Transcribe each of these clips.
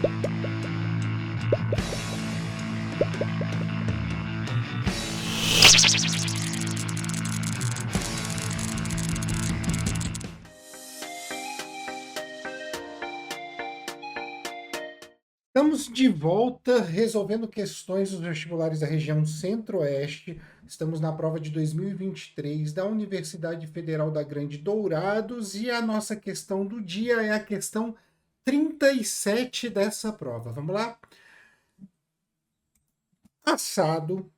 Estamos de volta resolvendo questões dos vestibulares da região Centro-Oeste. Estamos na prova de 2023 da Universidade Federal da Grande Dourados e a nossa questão do dia é a questão 37 dessa prova. Vamos lá? Assado,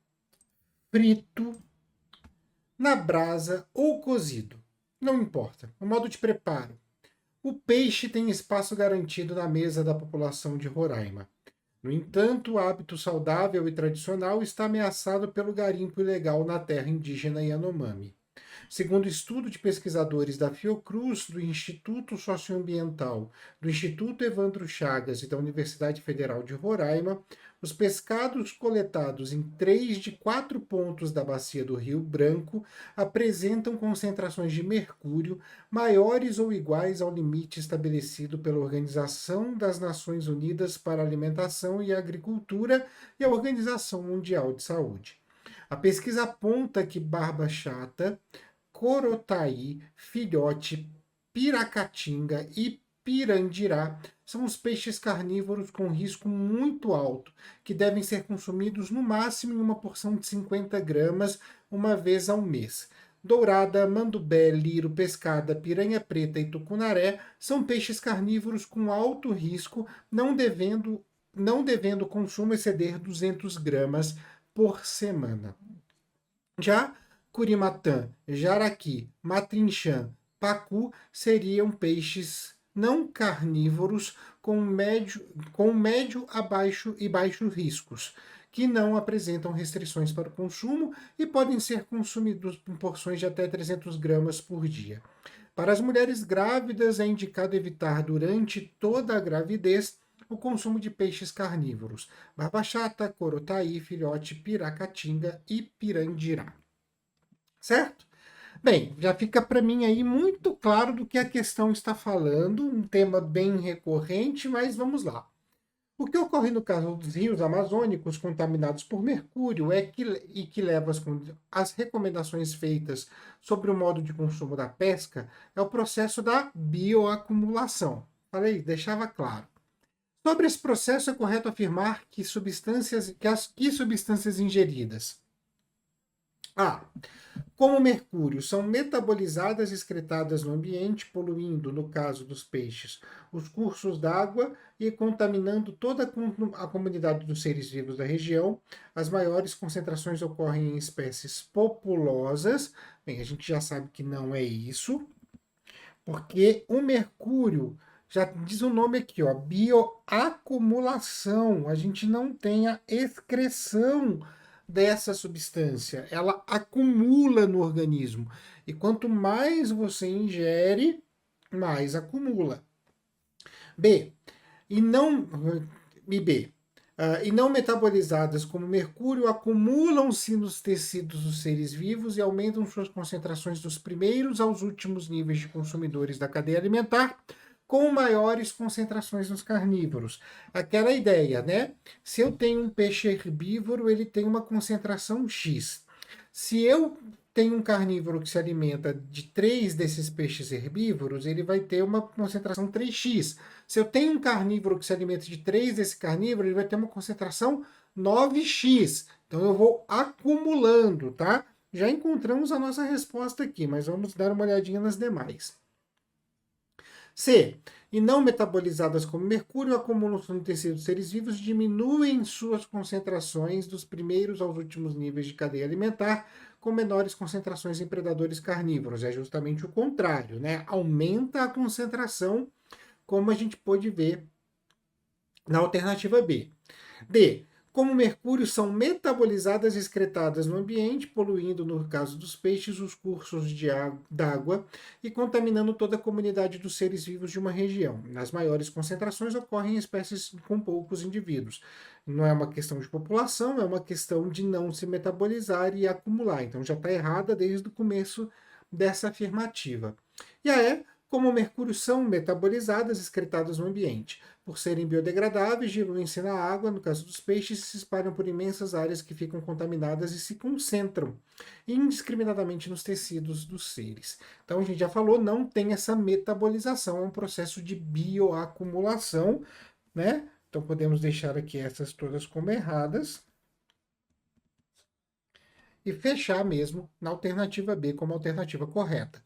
frito, na brasa ou cozido. Não importa. O modo de preparo. O peixe tem espaço garantido na mesa da população de Roraima. No entanto, o hábito saudável e tradicional está ameaçado pelo garimpo ilegal na terra indígena Yanomami. Segundo estudo de pesquisadores da Fiocruz, do Instituto Socioambiental, do Instituto Evandro Chagas e da Universidade Federal de Roraima, os pescados coletados em 3 de 4 pontos da bacia do Rio Branco apresentam concentrações de mercúrio maiores ou iguais ao limite estabelecido pela Organização das Nações Unidas para a Alimentação e a Agricultura e a Organização Mundial de Saúde. A pesquisa aponta que barba chata, corotaí, filhote, piracatinga e pirandirá são os peixes carnívoros com risco muito alto, que devem ser consumidos no máximo em uma porção de 50 gramas uma vez ao mês. Dourada, mandubé, liro, pescada, piranha preta e tucunaré são peixes carnívoros com alto risco, não devendo o consumo exceder 200 gramas por semana. Já curimatã, jaraqui, matrinchã, pacu seriam peixes não carnívoros com médio a baixo e baixos riscos, que não apresentam restrições para o consumo e podem ser consumidos em porções de até 300 gramas por dia. Para as mulheres grávidas, é indicado evitar durante toda a gravidez o consumo de peixes carnívoros, barbachata, corotaí, filhote, piracatinga e pirandirá. Certo? Bem, já fica para mim aí muito claro do que a questão está falando, um tema bem recorrente, mas vamos lá. O que ocorre no caso dos rios amazônicos contaminados por mercúrio e que leva as recomendações feitas sobre o modo de consumo da pesca é o processo da bioacumulação. Falei, deixava claro. Sobre esse processo, é correto afirmar que substâncias ingeridas. Como mercúrio, são metabolizadas e excretadas no ambiente, poluindo, no caso dos peixes, os cursos d'água e contaminando toda a comunidade dos seres vivos da região. As maiores concentrações ocorrem em espécies populosas. Bem, a gente já sabe que não é isso, porque o mercúrio, já diz o nome aqui, ó, bioacumulação. A gente não tem a excreção dessa substância, ela acumula no organismo. E quanto mais você ingere, mais acumula. B. E não metabolizadas como mercúrio acumulam-se nos tecidos dos seres vivos e aumentam suas concentrações dos primeiros aos últimos níveis de consumidores da cadeia alimentar, com maiores concentrações nos carnívoros. Aquela ideia, né? Se eu tenho um peixe herbívoro, ele tem uma concentração X. Se eu tenho um carnívoro que se alimenta de 3 desses peixes herbívoros, ele vai ter uma concentração 3x. Se eu tenho um carnívoro que se alimenta de 3 desse carnívoro, ele vai ter uma concentração 9x. Então eu vou acumulando, tá? Já encontramos a nossa resposta aqui, mas vamos dar uma olhadinha nas demais. C. E não metabolizadas como mercúrio, acumulam-se no tecido dos seres vivos, diminuem suas concentrações dos primeiros aos últimos níveis de cadeia alimentar, com menores concentrações em predadores carnívoros. É justamente o contrário, né? Aumenta a concentração, como a gente pôde ver na alternativa B. D. Como mercúrio, são metabolizadas e excretadas no ambiente, poluindo, no caso dos peixes, os cursos d'água e contaminando toda a comunidade dos seres vivos de uma região. Nas maiores concentrações ocorrem em espécies com poucos indivíduos. Não é uma questão de população, é uma questão de não se metabolizar e acumular. Então já está errada desde o começo dessa afirmativa. E a E, como o mercúrio são metabolizadas e excretadas no ambiente. Por serem biodegradáveis, diluem-se na água, no caso dos peixes, se espalham por imensas áreas que ficam contaminadas e se concentram indiscriminadamente nos tecidos dos seres. Então, a gente já falou, não tem essa metabolização, é um processo de bioacumulação, né? Então, podemos deixar aqui essas todas como erradas e fechar mesmo na alternativa B como alternativa correta.